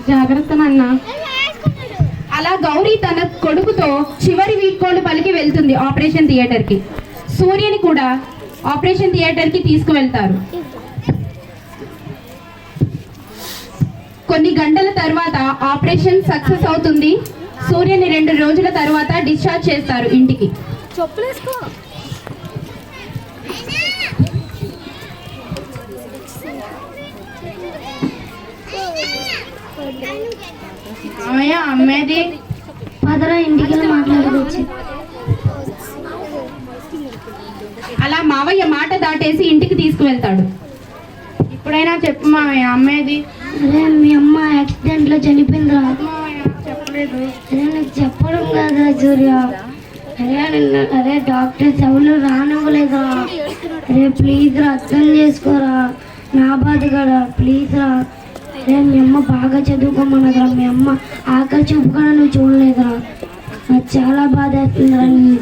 జాగ్రత్త నాన్న. అలా గౌరీ తన కొడుకుతో చివరి వీడ్కోలు పలికి వెళ్తుంది ఆపరేషన్ థియేటర్కి. సూర్యని కూడా ఆపరేషన్ థియేటర్కి తీసుకువెళ్తారు. కొన్ని గంటల తర్వాత ఆపరేషన్ సక్సెస్ అవుతుంది. సూర్యని 2 రోజుల తర్వాత డిశ్చార్జ్ చేస్తారు ఇంటికి. అమ్మేది పదరా ఇంటికి మాట్లాడుకోవచ్చు. అలా మావయ్య మాట దాటేసి ఇంటికి తీసుకువెళ్తాడు. ఇప్పుడైనా చెప్పు మావయ్య, అమ్మేది? అరే మీ అమ్మ యాక్సిడెంట్ లో చనిపోయిందిరా. చెప్పలేదు. అరే నీకు చెప్పడం కదా సూర్య. అరే డాక్టర్స్ ఎవరు రానివ్వలేదురా. అరే ప్లీజ్ రా, అర్థం చేసుకోరా నా బాధ కదా, ప్లీజ్ రా. అరే మీ అమ్మ బాగా చదువుకోమన్నదిరా. మీ అమ్మ ఆకలి చూపు కూడా నువ్వు చూడలేదురా. నాకు చాలా బాధ వేస్తుందిరా నేను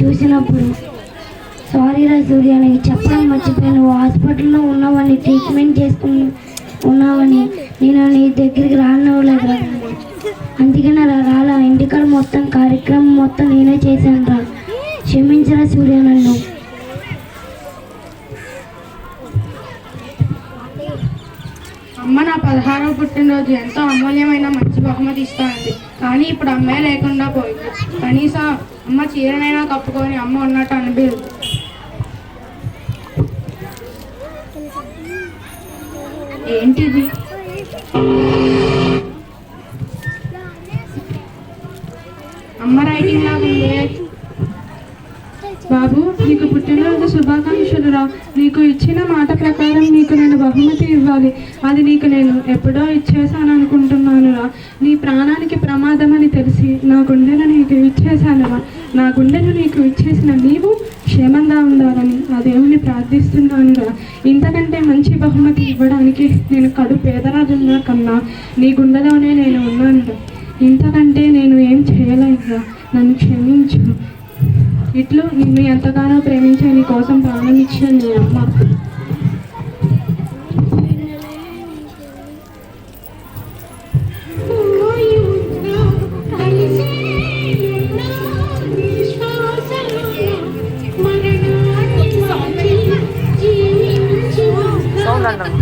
చూసినప్పుడు. సారీ రా సూర్య, నీకు చెప్పడం మర్చిపోయాను. నువ్వు హాస్పిటల్లో ఉన్నావని, ట్రీట్మెంట్ చేసుకుని ఉన్నావని నేను నీ దగ్గరికి రానివ్వలేదురా. అందుకనే రాలా. ఇంటికాడ మొత్తం కార్యక్రమం మొత్తం నేనే చేశాను రా. క్షమించరా సూర్య నన్ను. అమ్మ నా 16వ పుట్టినరోజు ఎంతో అమూల్యమైన మంచి బహుమతి ఇస్తానండి, కానీ ఇప్పుడు అమ్మే లేకుండా పోయింది. కనీసం అమ్మ చీరనైనా కప్పుకొని అమ్మ ఉన్నట్టు అనిపించదు. ఏంటిది? అమ్మ రైటింగ్ లాగా ఉంది. బాబు, నీకు పుట్టినరోజు శుభాకాంక్షలు రా. నీకు ఇచ్చిన మాట ప్రకారం నీకు నేను బహుమతి ఇవ్వాలి. అది నీకు నేను ఎప్పుడో ఇచ్చేసాను అనుకుంటున్నాను రా. నీ ప్రాణానికి ప్రమాదం అని తెలిసి నా గుండెను నీకు ఇచ్చేసాను రా. నా గుండెను నీకు ఇచ్చేసిన నీవు క్షేమంగా ఉండాలని ఆ దేవుని ప్రార్థిస్తున్నాను రా. ఇంతకంటే మంచి బహుమతి ఇవ్వడానికి నేను కడు పేదరాజున్నా కన్నా నీ గుండెలోనే నేను ఉన్నాను రా. ఇంతకంటే నేను ఏం చేయలేను రా. నన్ను క్షమించు. ఇట్లు నిన్ను ఎంతగానో ప్రేమించే నీ కోసం ప్రాణం ఇచ్చిన నీ అమ్మ. సౌండ్ అంటాను.